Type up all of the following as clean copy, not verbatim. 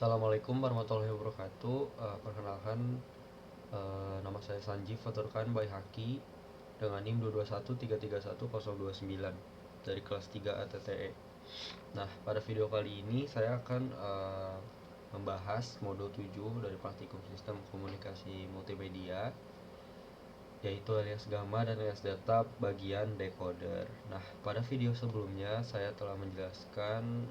Assalamualaikum warahmatullahi wabarakatuh. Perkenalkan, nama saya Sanji Faturkan Baihaqi dengan NIM 2213311029 dari kelas 3 ATTE. Nah, pada video kali ini saya akan membahas modul 7 dari praktikum sistem komunikasi multimedia, yaitu alias gamma dan alias data bagian decoder. Nah, pada video sebelumnya saya telah menjelaskan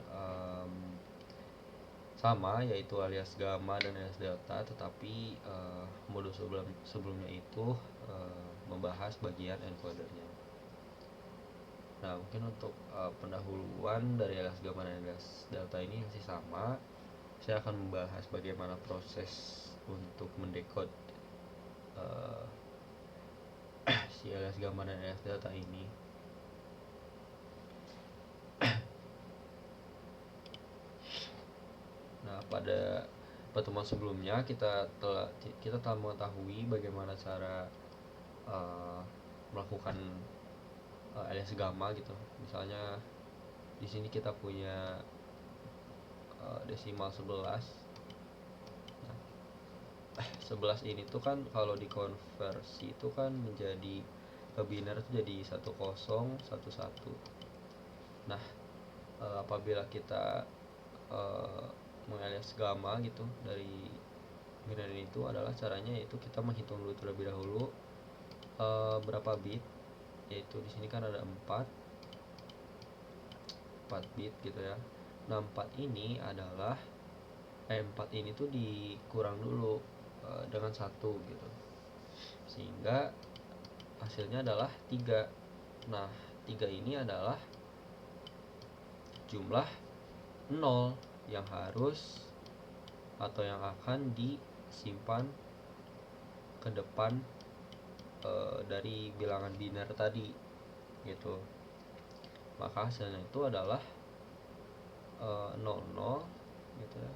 sama, yaitu alias gamma dan alias delta, tetapi modul sebelumnya itu membahas bagian encodernya. Nah, mungkin untuk pendahuluan dari alias gamma dan alias delta ini masih sama. Saya akan membahas bagaimana proses untuk mendekode si alias gamma dan alias delta ini. Nah, pada pertemuan sebelumnya kita telah mengetahui bagaimana cara melakukan alias gamma gitu. Misalnya di sini kita punya desimal 11. Nah, 11 ini tuh kan kalau dikonversi itu kan menjadi ke biner itu jadi 1011. Nah, apabila kita mengalias gamma gitu dari biner itu adalah caranya yaitu kita menghitung dulu terlebih dahulu berapa bit, yaitu di sini kan ada 4 bit gitu ya. Nah, 4 ini adalah 4 ini tuh dikurang dulu dengan 1 gitu, sehingga hasilnya adalah 3. Nah, 3 ini adalah jumlah 0 yang harus atau yang akan disimpan ke depan dari bilangan biner tadi gitu. Maka hasilnya itu adalah 00 gitu ya.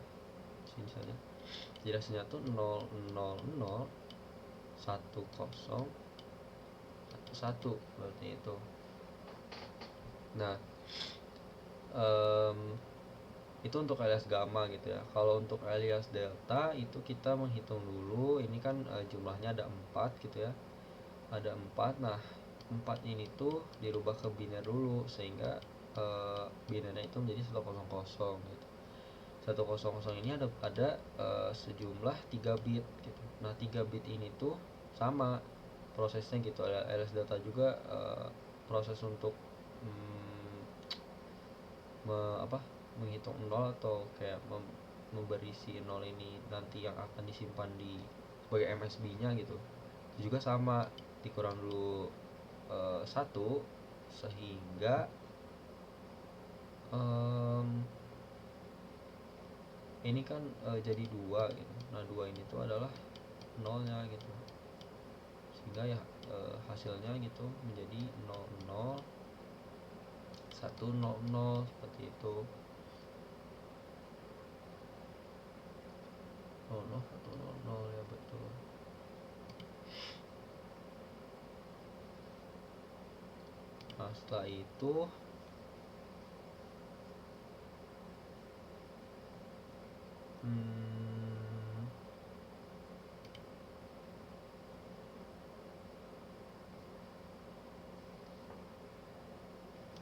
Sini saja. Jadi hasilnya tuh 000 10 11 berarti itu. Nah, itu untuk alias gamma gitu ya. Kalau untuk alias delta itu kita menghitung dulu. Ini kan jumlahnya ada 4 gitu ya. Ada 4. Nah, 4 ini tuh dirubah ke biner dulu sehingga binernya itu menjadi 100 gitu. 100 ini ada sejumlah 3 bit gitu. Nah, 3 bit ini tuh sama prosesnya gitu. Alias delta juga proses untuk menghitung 0 atau kayak memberi si 0 ini nanti yang akan disimpan di sebagai MSB nya gitu, itu juga sama, dikurang dulu 1 sehingga ini kan jadi 2 gitu. Nah, 2 ini tuh adalah 0 nya gitu, sehingga ya hasilnya gitu menjadi 00 100 seperti itu. 0100 ya, betul. Nah, setelah itu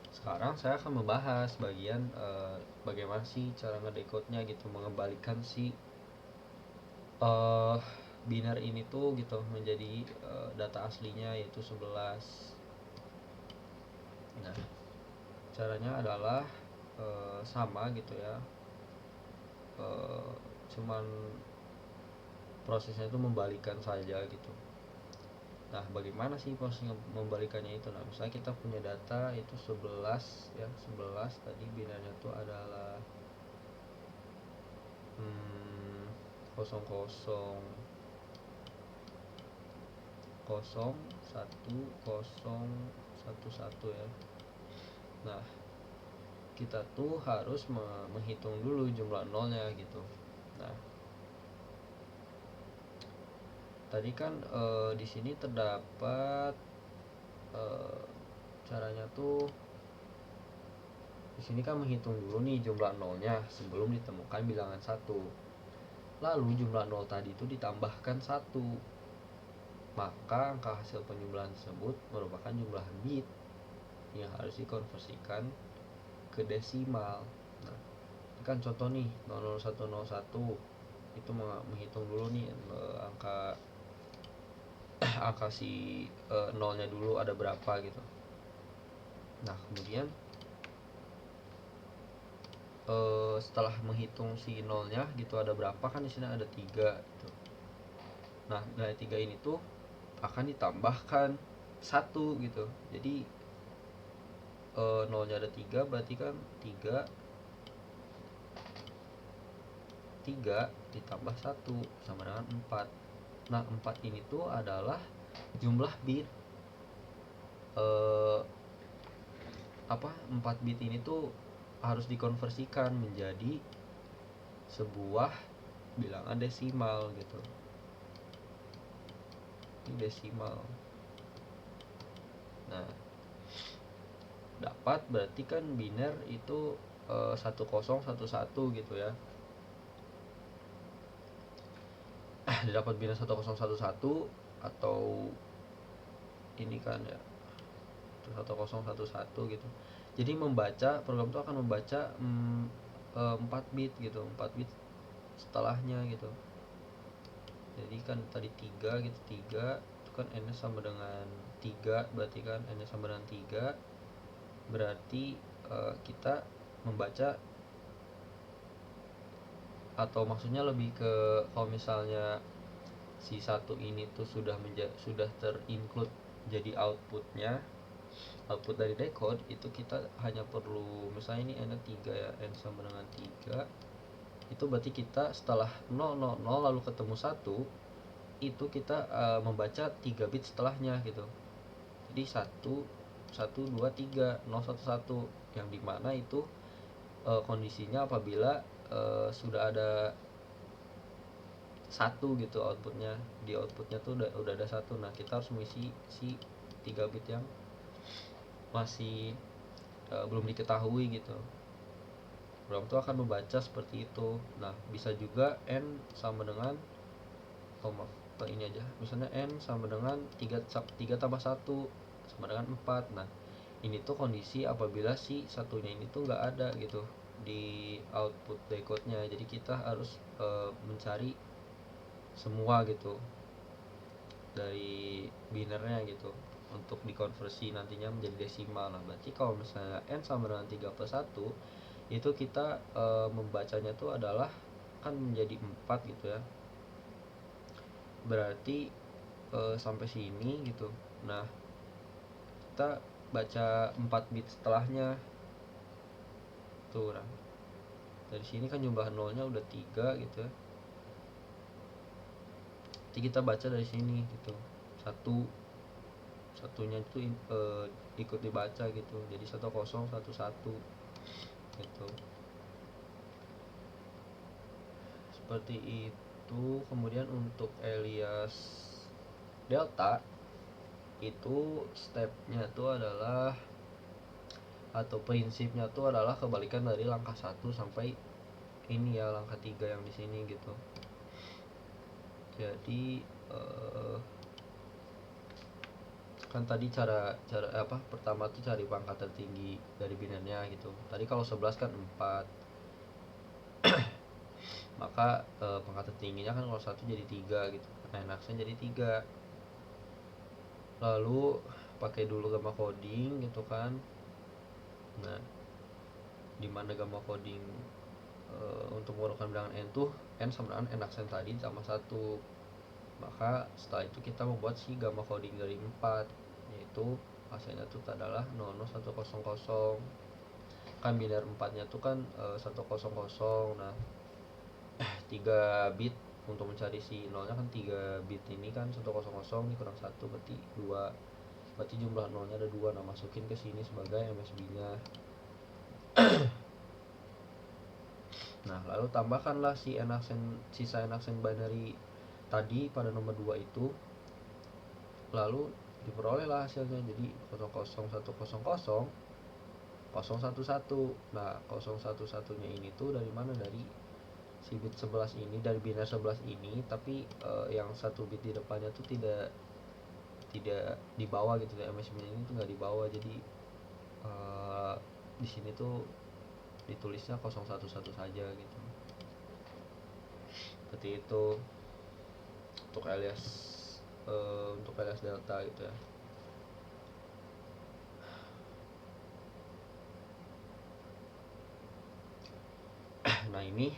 sekarang saya akan membahas bagian bagaimana sih cara ngedecode-nya gitu, mengembalikan si biner ini tuh gitu menjadi data aslinya yaitu 11. Nah, caranya adalah sama gitu ya, cuman prosesnya itu membalikan saja gitu. Nah, bagaimana sih proses membalikannya itu? Nah, misalnya kita punya data itu 11 ya, 11 tadi binernya itu adalah 00 ya. Nah, kita tuh harus menghitung dulu jumlah nolnya gitu. Nah, tadi kan di sini terdapat caranya tuh, di di sini kan menghitung dulu nih jumlah nolnya sebelum ditemukan bilangan 1. Lalu jumlah nol tadi itu ditambahkan 1. Maka angka hasil penjumlahan tersebut merupakan jumlah bit yang harus dikonversikan ke desimal. Nah, ini kan contoh nih 00101 itu menghitung dulu nih angka angka si nolnya dulu ada berapa gitu. Nah, kemudian setelah menghitung si nolnya gitu ada berapa, kan di sini ada 3 gitu. Nah, dari 3 ini tuh akan ditambahkan 1 gitu. Jadi nolnya ada 3, berarti kan 3 ditambah 1 sama dengan 4. Nah, 4 ini tuh adalah jumlah bit 4 bit ini tuh harus dikonversikan menjadi sebuah bilangan desimal gitu. Ini desimal. Nah, dapat berarti kan biner itu 1011 gitu ya. Dapat biner 1011 atau ini kan ya 1011 gitu. Jadi program itu akan membaca 4 bit gitu, 4 bit setelahnya gitu. Jadi kan tadi 3 gitu, 3 itu kan n sama dengan 3, berarti kan n sama dengan 3, berarti kita membaca, atau maksudnya lebih ke kalau misalnya si 1 ini tuh sudah terinclude jadi outputnya, output dari decode itu kita hanya perlu misalnya ini n 3 ya, n sama dengan 3 itu berarti kita setelah 000 lalu ketemu 1 itu kita membaca 3 bit setelahnya gitu. Jadi 1 1 2 3 0 1 1 yang dimana itu kondisinya apabila sudah ada 1 gitu outputnya, di outputnya tuh udah ada 1. Nah, kita harus mengisi si 3 bit yang masih belum diketahui gitu. Program itu akan membaca seperti itu. Nah, bisa juga n sama dengan ini aja. Misalnya n sama dengan 3 tambah 1 sama dengan 4. Nah, ini tuh kondisi apabila si satunya ini tuh nggak ada gitu di output decode-nya. Jadi kita harus mencari semua gitu dari binernya gitu untuk dikonversi nantinya menjadi desimal. Nah, berarti kalau misalnya n sama dengan 3+1 itu kita membacanya tuh adalah kan menjadi 4 gitu ya. Berarti sampai sini gitu. Nah, kita baca 4 bit setelahnya tuh. Nah, dari sini kan jumlah nolnya udah 3 gitu ya. Jadi kita baca dari sini gitu. Satunya itu ikut dibaca gitu. Jadi 1011 gitu. Seperti itu. Kemudian untuk alias delta itu stepnya tuh adalah, atau prinsipnya tuh adalah kebalikan dari langkah 1 sampai ini ya, langkah 3 yang di sini gitu. Jadi kan tadi cara pertama tuh cari pangkat tertinggi dari binernya gitu. Tadi kalau 11 kan 4. Maka pangkat tertingginya kan kalau 1 jadi 3 gitu. Nah, enaksnya jadi 3. Lalu pakai dulu gamma coding gitu kan. Nah, dimana gamma coding untuk mengeluarkan bilangan n tuh n sama dengan n aksen tadi sama 1. Maka setelah itu kita membuat si gamma coding dari 4, yaitu hasilnya itu adalah 00100. Kan biner 4 nya tuh kan 100. Nah, 3 bit untuk mencari si nolnya kan 3 bit ini kan 100 dikurang 1 berarti 2. Berarti jumlah nolnya ada 2. Nah, masukin ke sini sebagai MSB-nya. Nah, lalu tambahkanlah sisa n aksen binary tadi pada nomor 2 itu. Lalu diperolehlah hasilnya jadi 00100 011. Nah 011 nya ini tuh dari mana, dari si bit 11 ini, dari biner 11 ini, tapi yang satu bit di depannya tuh tidak dibawa gitu ya, MSB ini tuh nggak dibawa, jadi di sini tuh ditulisnya 011 saja gitu. Seperti itu untuk alias delta gitu ya. Nah ini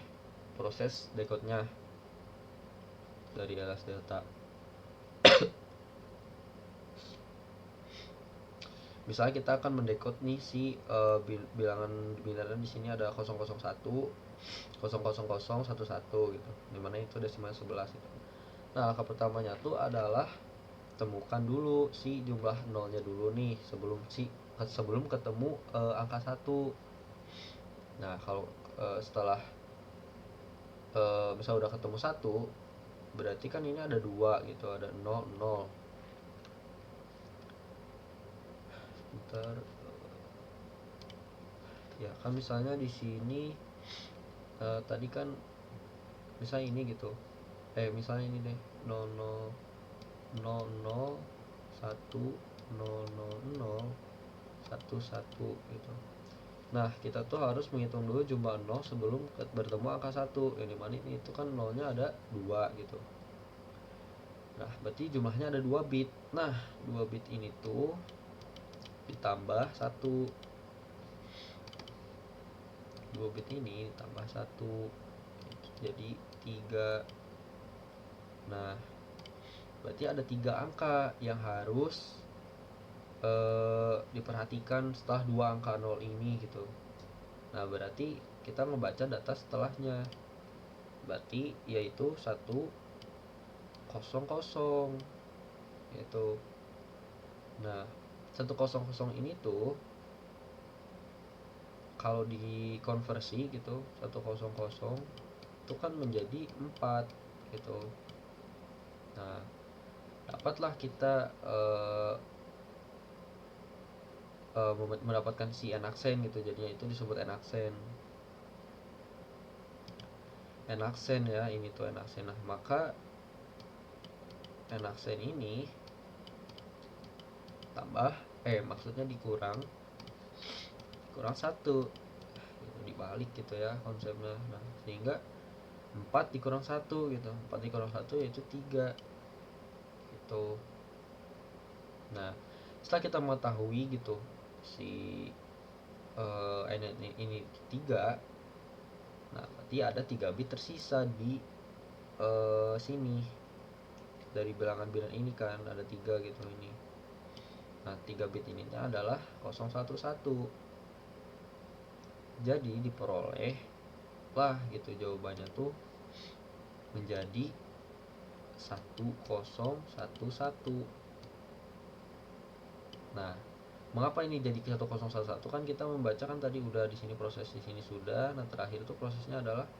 proses decode-nya dari alias delta. Misalnya kita akan mendekode nih si bilangan bilangan di sini ada 001, 000, 11 gitu. Dimana itu desimal 11 gitu. Nah, langkah pertamanya tuh adalah temukan dulu si jumlah nolnya dulu nih sebelum ketemu angka 1. Nah, kalau setelah misalnya udah ketemu 1, berarti kan ini ada 2 gitu, ada 0 0. Bentar. Ya, kan misalnya di sini tadi kan misalnya ini gitu. Misalnya ini deh 0 0 0 0 1 0 0 0 1 1 gitu. Nah, kita tuh harus menghitung dulu jumlah 0 sebelum bertemu angka 1. Yang dimana ini itu kan 0-nya ada 2 gitu. Nah, berarti jumlahnya ada 2 bit. Nah, 2 bit ini tuh ditambah 1. 2 bit ini ditambah 1. Jadi 3. Nah, berarti ada 3 angka yang harus diperhatikan setelah 2 angka 0 ini gitu. Nah, berarti kita membaca data setelahnya. Berarti yaitu 100 gitu. Nah, 100 ini tuh kalau dikonversi gitu, 100 itu kan menjadi 4 gitu. Nah, dapatlah kita mendapatkan si n-aksen gitu, jadinya itu disebut n-aksen ya, ini tuh n-aksen. Nah, maka n-aksen ini tambah maksudnya dikurang 1 gitu, dibalik gitu ya konsepnya. Nah, sehingga 4 dikurang 1 gitu, 4 dikurang 1 yaitu 3 gitu. Nah, setelah kita mengetahui gitu si ini 3, nah berarti ada 3 bit tersisa di sini dari bilangan ini kan ada 3 gitu ini. Nah, 3 bit ininya adalah 011. Jadi diperoleh lah gitu jawabannya tuh menjadi 1011. Nah, mengapa ini jadi 1011? Kan kita membaca kan tadi udah di sini, proses di sini sudah. Nah, terakhir itu prosesnya adalah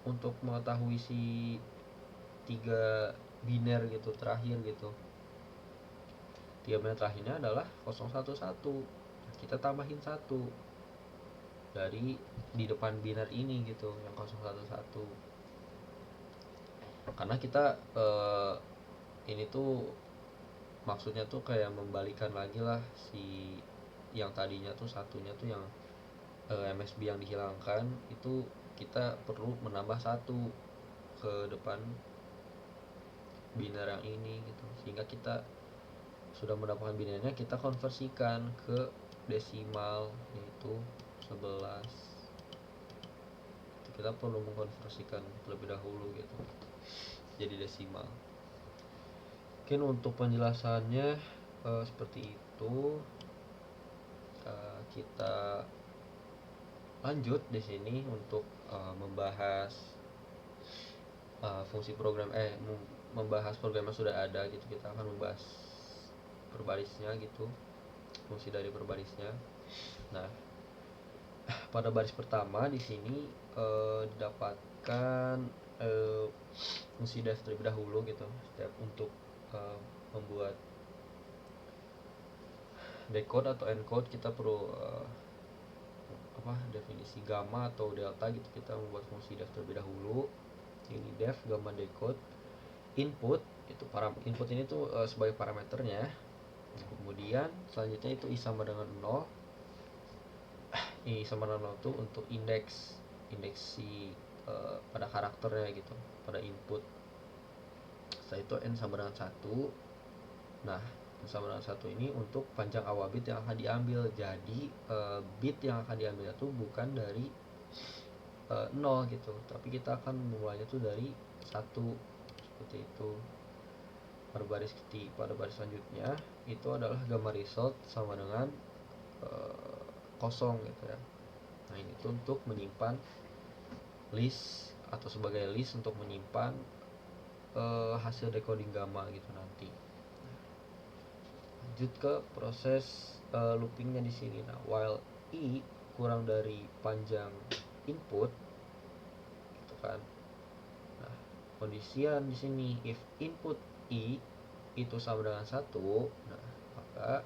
untuk mengetahui si 3 biner gitu terakhir gitu. 3 biner terakhirnya adalah 011. Kita tambahin 1 dari di depan biner ini gitu, yang 011. Karena kita ini tuh maksudnya tuh kayak membalikan lagi lah si yang tadinya tuh satunya tuh yang MSB yang dihilangkan itu, kita perlu menambah 1 ke depan biner yang ini gitu, sehingga kita sudah mendapatkan binernya, kita konversikan ke desimal yaitu 11. Kita perlu mengkonversikan terlebih dahulu gitu jadi desimal. Mungkin untuk penjelasannya seperti itu. Kita lanjut di sini untuk membahas fungsi program membahas program yang sudah ada gitu. Kita akan membahas perbarisnya gitu, fungsi dari perbarisnya. Nah, pada baris pertama di sini didapatkan fungsi def terlebih dahulu gitu, step untuk membuat decode atau encode, kita perlu definisi gamma atau delta gitu. Kita membuat fungsi def terlebih dahulu. Ini def gamma decode input, itu input ini tuh sebagai parameternya. Kemudian selanjutnya itu i sama dengan 0. I sama dengan 0 itu untuk indeks si pada karakternya gitu, pada input. Setelah itu n sama dengan 1. Nah, n sama dengan 1 ini untuk panjang awal bit yang akan diambil. Jadi bit yang akan diambil itu bukan dari 0 gitu, tapi kita akan memulainya tuh dari 1, seperti itu. Pada baris selanjutnya itu adalah gamma result sama dengan kosong gitu ya. Nah, ini tuh untuk menyimpan list atau sebagai list untuk menyimpan hasil decoding gamma gitu nanti. Lanjut ke proses loopingnya di sini. Nah, while i kurang dari panjang input gitu kan. Nah, kondisian di sini if input i itu sama dengan 1, nah maka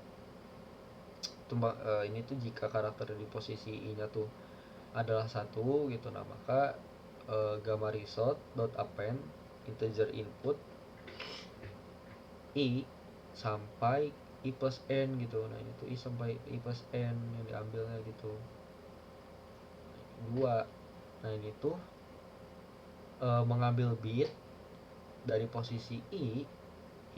ini tuh jika karakter di posisi i-nya tuh adalah 1 gitu, nah maka gamma result dot append integer input i sampai i plus n gitu. Nah, ini tuh i sampai i plus n yang diambilnya gitu. 2. Nah, ini tuh mengambil bit dari posisi i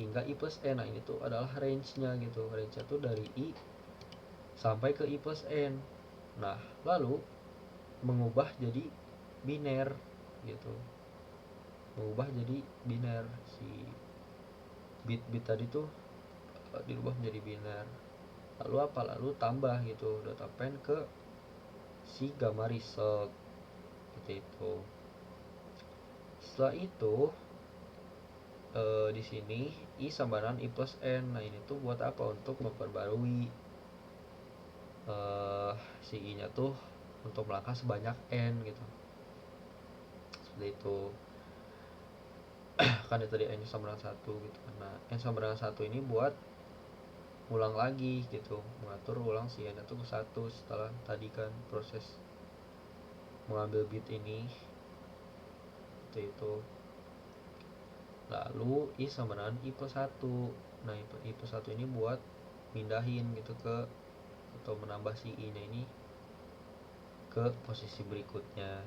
hingga i plus n. Nah, ini tuh adalah range-nya gitu. Range-nya tuh dari i sampai ke i plus n. Nah, lalu mengubah jadi biner gitu. Mengubah jadi biner, si bit-bit tadi tuh dirubah menjadi biner. Lalu apa? Lalu tambah gitu data pen ke si gamma result seperti itu. Setelah itu di sini i sama dengan i plus n. Nah, ini tuh buat apa? Untuk memperbarui si i nya tuh untuk melangkah sebanyak n gitu, seperti itu. Kan itu tadi n sama dengan 1 gitu. Nah, n sama dengan 1 ini buat ulang lagi gitu, mengatur ulang si n itu ke 1 setelah tadi kan proses mengambil bit ini, seperti itu. Lalu i sama dengan i plus 1. Nah, i plus 1 ini buat mindahin gitu ke atau menambah si i nya ini ke posisi berikutnya.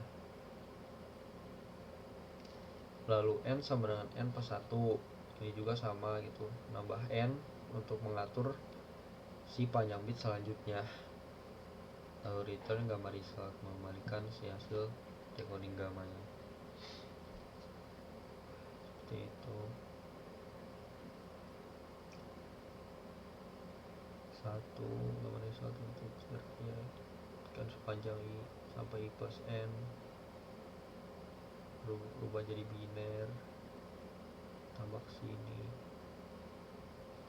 Lalu n sama dengan n plus 1, ini juga sama gitu, nambah n untuk mengatur si panjang bit selanjutnya. Lalu return gamma result, mengembalikan si hasil decoding gammanya, seperti itu. 1 gamma result untuk ya, kan sepanjang i sampai i plus n berubah jadi biner, tambah ke sini,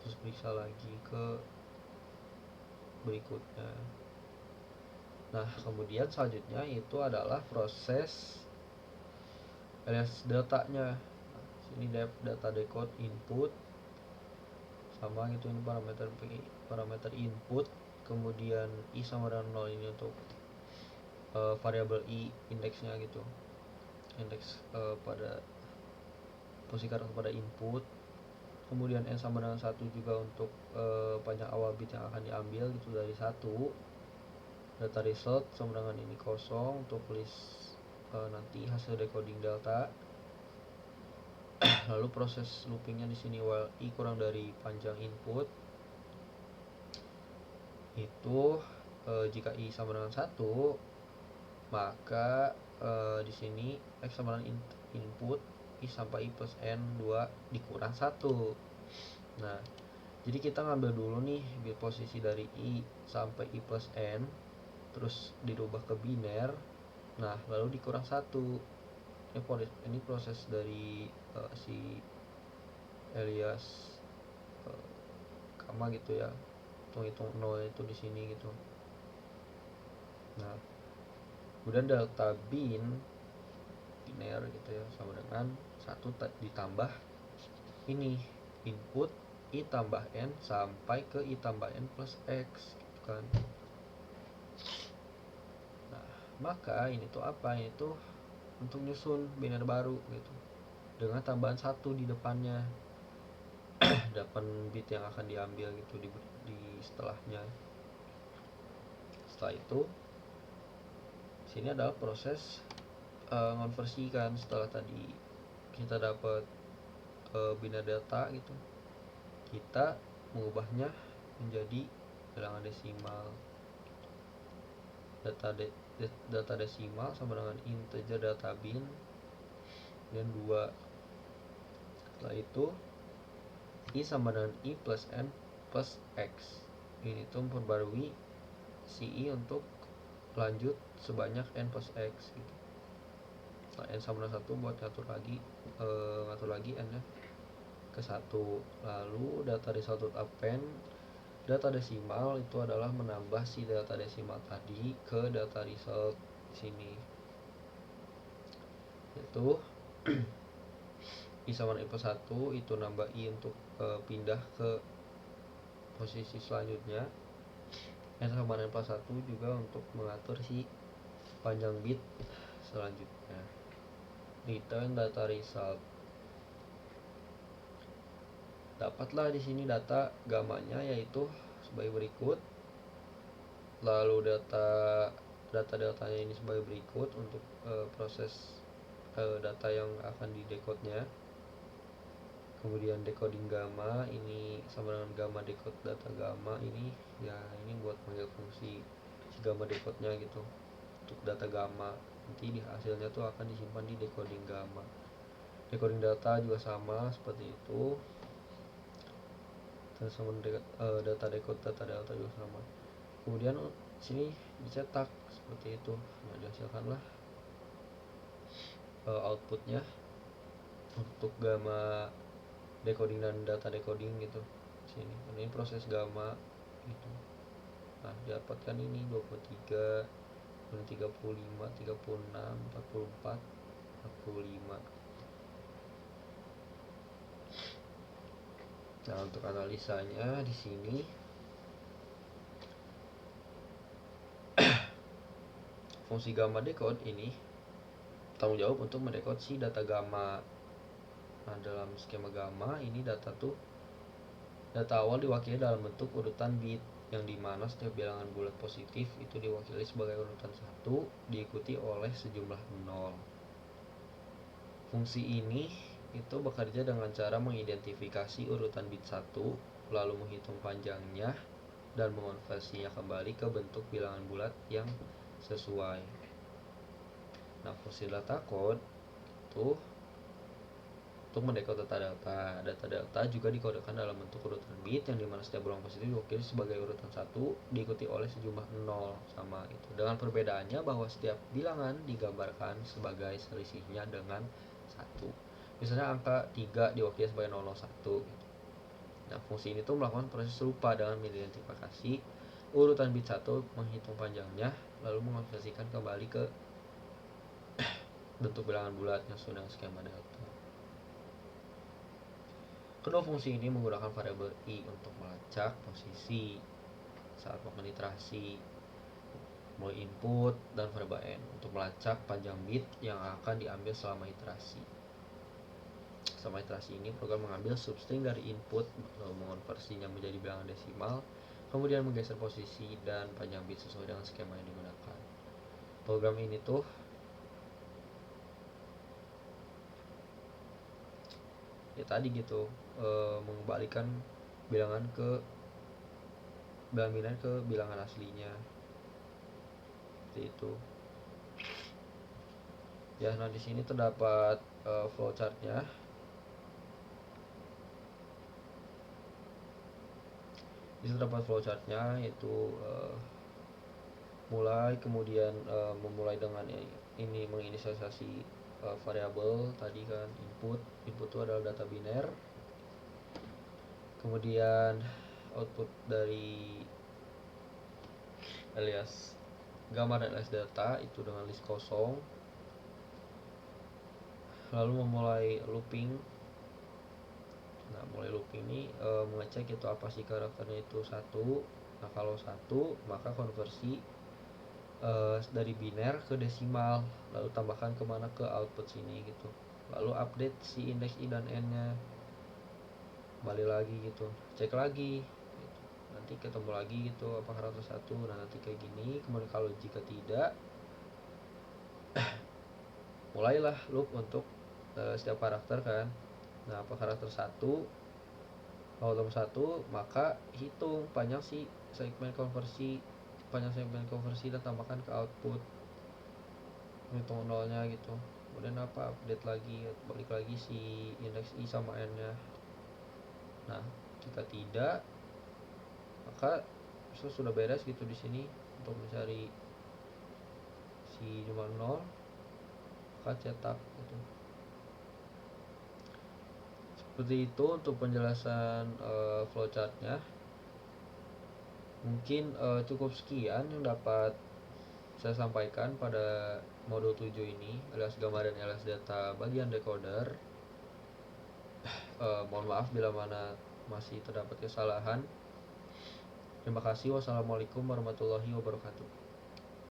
terus periksa lagi ke berikutnya. Nah, kemudian selanjutnya itu adalah proses alias datanya. Nah, sini data decode input sama gitu, ini parameter input. Kemudian i sama dengan 0 ini untuk variabel i indeksnya gitu, indeks pada posisi karakter pada input. Kemudian n sama dengan 1 juga untuk panjang awal bit yang akan diambil gitu dari 1. Data result sama dengan ini kosong untuk list nanti hasil decoding delta. Lalu proses loopingnya di sini while i kurang dari panjang input itu jika i sama dengan 1, maka di sini x sama dengan input i sampai i plus n 2 dikurang 1. Nah, jadi kita ngambil dulu nih bit posisi dari i sampai i plus n, terus dirubah ke biner. Nah, lalu dikurang 1. Ini proses dari si alias gamma gitu ya, hitung 0 itu di sini gitu. Nah, kemudian delta biner gitu ya sama dengan 1 ditambah ini input I tambah N sampai ke I tambah N plus X gitu kan. Nah, maka ini tuh apa? Ini tuh untuk nyusun biner baru gitu dengan tambahan 1 di depannya. 8 bit yang akan diambil gitu di setelahnya. Setelah itu sini adalah proses konversikan. Setelah tadi kita dapat biner data gitu, kita mengubahnya menjadi bilangan desimal. Data desimal sama dengan integer data bin dan 2. Setelah itu I sama dengan I plus N plus X. Ini tuh memperbarui si I untuk lanjut sebanyak N plus X gitu. Nah, N sama dengan 1 buat ngatur lagi N nya ke 1. Lalu data result append data desimal itu adalah menambah si data desimal tadi ke data result sini. Itu I sama I plus 1 itu nambah I untuk pindah ke posisi selanjutnya. N sama N plus 1 juga untuk mengatur si panjang bit selanjutnya. Return data result. Dapatlah di sini data gamanya yaitu sebagai berikut. Lalu data-datanya ini sebagai berikut untuk proses data yang akan didecode-nya. Kemudian decoding gamma ini sama dengan gamma decode data gamma ini ya, ini buat panggil fungsi si gamma decode-nya gitu untuk data gamma. Nanti di hasilnya tuh akan disimpan di decoding gamma. Decoding data juga sama seperti itu. Dan sama data decode data delta juga sama. Kemudian sini dicetak seperti itu. Nah, dihasilkanlah outputnya untuk gamma decoding dan data decoding gitu. Sini ini proses gamma gitu. Nah, didapatkan ini 23, 35, 36, 44, 45. Nah, untuk analisanya di sini fungsi gamma decode ini tanggung jawab untuk mendekode si data gamma. Nah, dalam skema gamma ini data awal diwakili dalam bentuk urutan bit yang dimana setiap bilangan bulat positif itu diwakili sebagai urutan 1 diikuti oleh sejumlah 0. Fungsi ini itu bekerja dengan cara mengidentifikasi urutan bit 1 lalu menghitung panjangnya dan mengonversinya kembali ke bentuk bilangan bulat yang sesuai. Nah, fungsi data code itu untuk mendekode data delta juga dikodekan dalam bentuk urutan bit yang dimana setiap bilangan positif diwakili sebagai urutan 1 diikuti oleh sejumlah 0 sama itu. Dengan perbedaannya bahwa setiap bilangan digambarkan sebagai selisihnya dengan 1. Misalnya angka 3 diwakili sebagai 001 gitu. Nah, fungsi ini tuh melakukan proses serupa dengan mengidentifikasi urutan bit 1, menghitung panjangnya, lalu mengonversikan kembali ke bentuk bilangan bulat yang sesuai dengan skema delta. Kedua fungsi ini menggunakan variabel I untuk melacak posisi saat melakukan iterasi, mulai input, dan variabel N untuk melacak panjang bit yang akan diambil selama iterasi. Selama iterasi ini program mengambil substring dari input, mengonversinya menjadi bilangan desimal, kemudian menggeser posisi dan panjang bit sesuai dengan skema yang digunakan. Program ini tuh ya tadi gitu, mengembalikan bilangan bilangan ke bilangan aslinya seperti itu ya. Nah, di sini terdapat flowchartnya. Di sini terdapat flowchartnya yaitu mulai kemudian memulai dengan ini menginisialisasi variabel tadi kan, input itu adalah data biner, kemudian output dari alias gamma dan alias delta itu dengan list kosong, lalu memulai looping Nah, mulai looping ini mengecek itu apa sih karakternya itu satu. Nah, kalau satu maka konversi dari biner ke desimal, lalu tambahkan kemana, ke output sini gitu, lalu update si indeks i dan n nya, balik lagi gitu, cek lagi gitu. Nanti ketemu lagi gitu apa karakter satu. Nah, nanti kayak gini. Kemudian kalau jika tidak, mulailah loop untuk setiap karakter kan. Nah, apa karakter satu, kalau nomor satu maka hitung panjang si segmen konversi, dan tambahkan ke output, hitung nolnya gitu. Kemudian apa, update lagi, balik lagi si indeks i sama n nya. Nah, jika tidak maka sudah beres gitu di sini untuk mencari si jumlah 0, maka cetak gitu. Seperti itu untuk penjelasan flowchartnya. Mungkin cukup sekian yang dapat saya sampaikan pada modul 7 ini, alias gamma dan alias data bagian decoder. Mohon maaf bila mana masih terdapat kesalahan. Terima kasih. Wassalamualaikum warahmatullahi wabarakatuh.